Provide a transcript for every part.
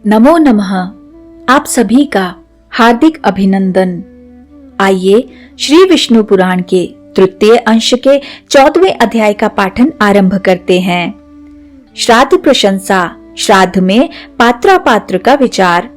नमो नमः। आप सभी का हार्दिक अभिनंदन। आइए श्री विष्णु पुराण के तृतीय अंश के 14वें अध्याय का पाठन आरंभ करते हैं। श्राद्ध प्रशंसा। श्राद्ध में पात्रापात्र का विचार।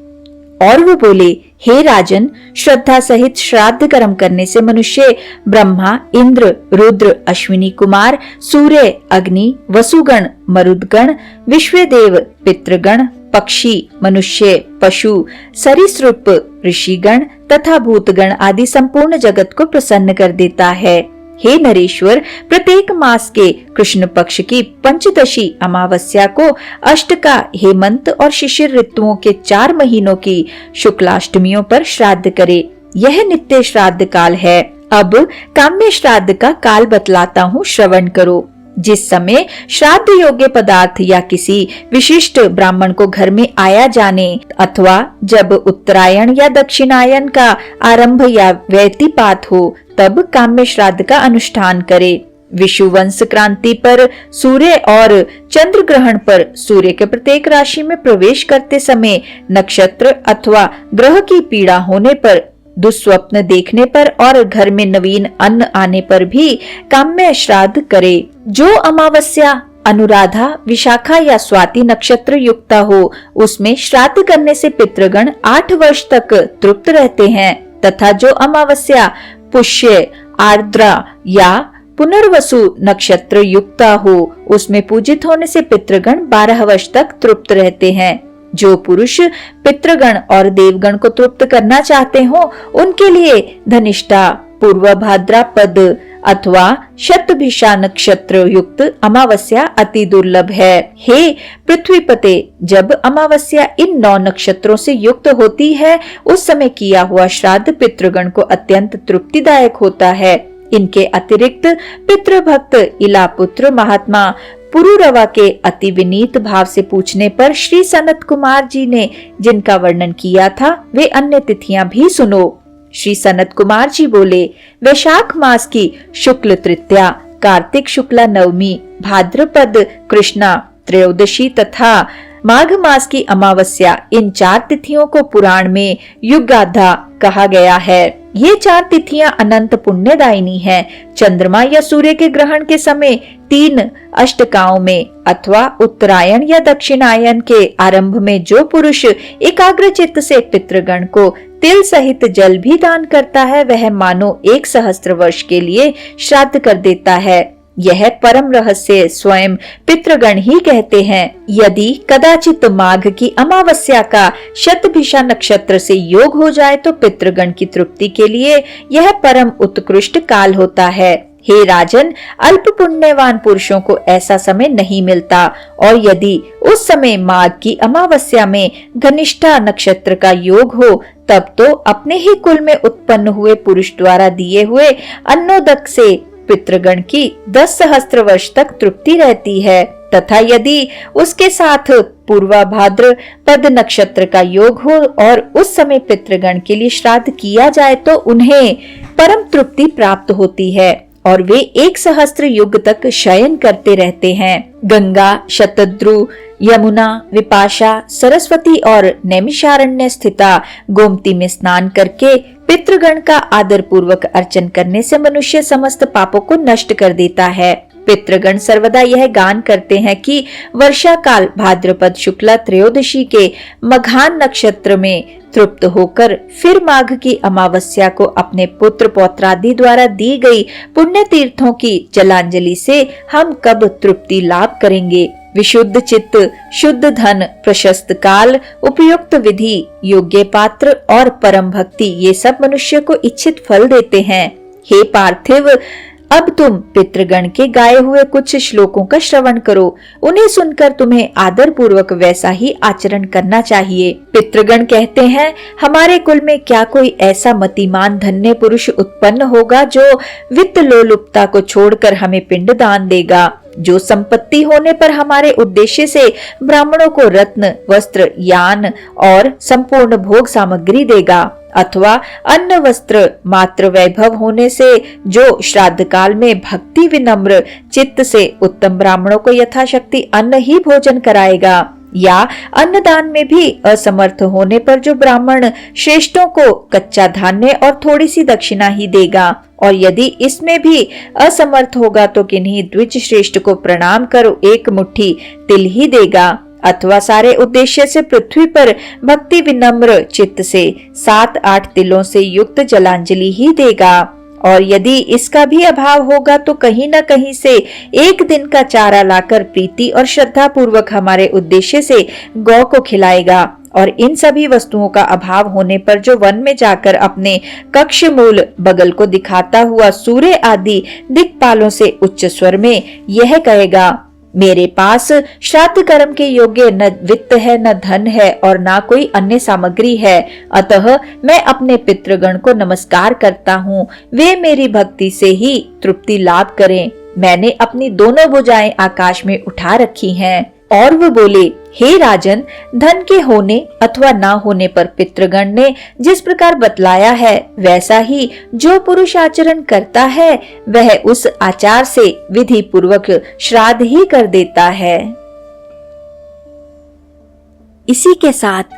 और वो बोले, हे राजन, श्रद्धा सहित श्राद्ध कर्म करने से मनुष्य ब्रह्मा, इंद्र, रुद्र, अश्विनी कुमार, सूर्य, अग्नि, वसुगण, मरुदगण, विश्वदेव, पितृगण, पक्षी, मनुष्य, पशु, सरीसृप, ऋषिगण तथा भूतगण आदि संपूर्ण जगत को प्रसन्न कर देता है। हे नरेश्वर, प्रत्येक मास के कृष्ण पक्ष की पंचदशी अमावस्या को अष्टका, हेमंत और शिशिर ऋतुओं के 4 महीनों की शुक्लाष्टमियों पर श्राद्ध करे। यह नित्य श्राद्ध काल है। अब काम्य श्राद्ध का काल बतलाता हूँ, श्रवण करो। जिस समय श्राद्ध योग्य पदार्थ या किसी विशिष्ट ब्राह्मण को घर में आया जाने अथवा जब उत्तरायण या दक्षिणायन का आरंभ या व्यतिपात हो, तब काम्य श्राद्ध का अनुष्ठान करे। विषुवंश क्रांति पर सूर्य और चंद्र ग्रहण पर सूर्य के प्रत्येक राशि में प्रवेश करते समय, नक्षत्र अथवा ग्रह की पीड़ा होने पर, दुस्वप्न देखने पर और घर में नवीन अन्न आने पर भी काम्य श्राद्ध करे। जो अमावस्या अनुराधा, विशाखा या स्वाति नक्षत्र युक्त हो, उसमें श्राद्ध करने से पितृगण 8 वर्ष तक तृप्त रहते हैं, तथा जो अमावस्या पुष्य, आर्द्रा या पुनर्वसु नक्षत्र युक्त हो, उसमें पूजित होने से पितृगण 12 वर्ष तक तृप्त रहते हैं। जो पुरुष पितृगण और देवगण को तृप्त करना चाहते हो, उनके लिए धनिष्ठा, पूर्व भाद्रपद अथवा शतभिषा नक्षत्र युक्त अमावस्या अति दुर्लभ है। हे पृथ्वीपते, जब अमावस्या इन 9 नक्षत्रों से युक्त होती है, उस समय किया हुआ श्राद्ध पितृगण को अत्यंत तृप्तिदायक होता है। इनके अतिरिक्त पितृभक्त इलापुत्र महात्मा पुरुरवा के अति विनीत भाव से पूछने पर श्री सनत कुमार जी ने जिनका वर्णन किया था, वे अन्य तिथियां भी सुनो। श्री सनत कुमार जी बोले, वैशाख मास की शुक्ल तृतीया, कार्तिक शुक्ला नवमी, भाद्रपद कृष्णा त्रयोदशी तथा माघ मास की अमावस्या, इन 4 तिथियों को पुराण में युगाधा कहा गया है। ये 4 तिथियां अनंत पुण्यदायिनी हैं। चंद्रमा या सूर्य के ग्रहण के समय 3 अष्टकाओं में अथवा उत्तरायण या दक्षिणायन के आरंभ में जो पुरुष एकाग्र चित्त से पितृगण को तिल सहित जल भी दान करता है, वह मानो 1 सहस्त्र वर्ष के लिए श्राद्ध कर देता है। यह परम रहस्य स्वयं पितृगण ही कहते हैं। यदि कदाचित माघ की अमावस्या का शतभिषा नक्षत्र से योग हो जाए तो पितृगण की तृप्ति के लिए यह परम उत्कृष्ट काल होता है। हे राजन, अल्प पुण्यवान पुरुषों को ऐसा समय नहीं मिलता, और यदि उस समय माघ की अमावस्या में घनिष्ठा नक्षत्र का योग हो, तब तो अपने ही कुल में उत्पन्न हुए पुरुष द्वारा दिए हुए अन्नोदक से पितृगण की 10 सहस्त्र वर्ष तक तृप्ति रहती है, तथा यदि उसके साथ पूर्वा भाद्रपद नक्षत्र का योग हो और उस समय पितृगण के लिए श्राद्ध किया जाए तो उन्हें परम तृप्ति प्राप्त होती है और वे 1 सहस्त्र युग तक शयन करते रहते हैं। गंगा, शतद्रु, यमुना, विपाशा, सरस्वती और नैमिषारण्य स्थिता गोमती में स्नान करके पितृगण का आदर पूर्वक अर्चन करने से मनुष्य समस्त पापों को नष्ट कर देता है। पितृगण सर्वदा यह गान करते हैं कि वर्षा काल भाद्रपद शुक्ला त्रयोदशी के मघान नक्षत्र में तृप्त होकर फिर माघ की अमावस्या को अपने पुत्र पौत्रादि द्वारा दी गई पुण्य तीर्थों की जलांजलि से हम कब तृप्ति लाभ करेंगे। विशुद्ध चित्त, शुद्ध धन, प्रशस्त काल, उपयुक्त विधि, योग्य पात्र और परम भक्ति, ये सब मनुष्य को इच्छित फल देते हैं। हे पार्थिव, अब तुम पितृगण के गाए हुए कुछ श्लोकों का श्रवण करो। उन्हें सुनकर तुम्हें आदर पूर्वक वैसा ही आचरण करना चाहिए। पितृगण कहते हैं, हमारे कुल में क्या कोई ऐसा मतिमान धन्य पुरुष उत्पन्न होगा जो वित्त लोलुपता को छोड़कर हमें पिंड दान देगा, जो संपत्ति होने पर हमारे उद्देश्य से ब्राह्मणों को रत्न, वस्त्र, यान और संपूर्ण भोग सामग्री देगा, अथवा अन्न वस्त्र मात्र वैभव होने से जो श्राद्ध काल में भक्ति विनम्र चित्त से उत्तम ब्राह्मणों को यथाशक्ति अन्न ही भोजन कराएगा। या अन्नदान में भी असमर्थ होने पर जो ब्राह्मण श्रेष्ठों को कच्चा धान्य और थोड़ी सी दक्षिणा ही देगा, और यदि इसमें भी असमर्थ होगा तो किन्हीं द्विज श्रेष्ठ को प्रणाम कर एक मुट्ठी तिल ही देगा, अथवा सारे उद्देश्य से पृथ्वी पर भक्ति विनम्र चित्त से 7-8 तिलों से युक्त जलांजलि ही देगा। और यदि इसका भी अभाव होगा तो कहीं न कहीं से एक दिन का चारा लाकर प्रीति और श्रद्धा पूर्वक हमारे उद्देश्य से गौ को खिलाएगा। और इन सभी वस्तुओं का अभाव होने पर जो वन में जाकर अपने कक्ष मूल बगल को दिखाता हुआ सूर्य आदि दिक्पालों से उच्च स्वर में यह कहेगा, मेरे पास श्राद्ध कर्म के योग्य न वित्त है, न धन है और न कोई अन्य सामग्री है, अतः मैं अपने पितृगण को नमस्कार करता हूँ, वे मेरी भक्ति से ही तृप्ति लाभ करें। मैंने अपनी दोनों भुजाएं आकाश में उठा रखी हैं। और वो बोले, हे राजन, धन के होने अथवा ना होने पर पितृगण ने जिस प्रकार बतलाया है वैसा ही जो पुरुष आचरण करता है वह उस आचार से विधि पूर्वक श्राद्ध ही कर देता है। इसी के साथ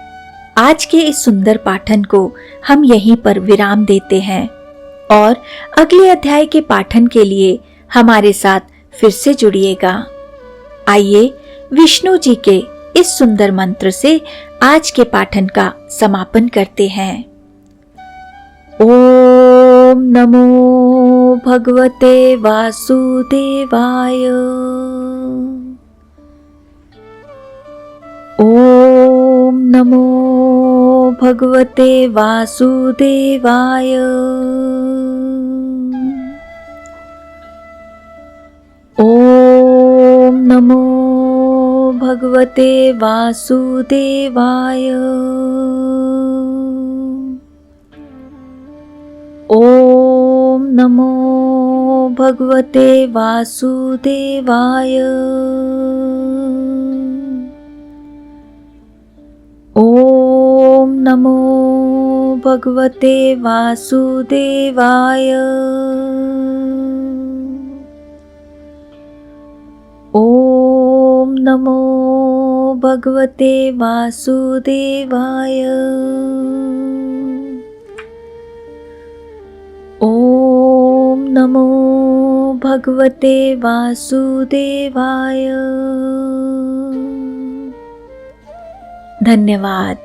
आज के इस सुंदर पाठन को हम यहीं पर विराम देते हैं और अगले अध्याय के पाठन के लिए हमारे साथ फिर से जुड़िएगा। आइए विष्णु जी के इस सुंदर मंत्र से आज के पाठन का समापन करते हैं। ओम नमो भगवते वासुदेवाय। ओम नमो भगवते वासुदेवाय। ओम नमो भगवते वासुदेवाय। ओम नमो भगवते वासुदेवाय। ओम नमो भगवते वासुदेवाय। ओम नमो भगवते वासुदेवाय। ओम नमो भगवते वासुदेवाय। धन्यवाद।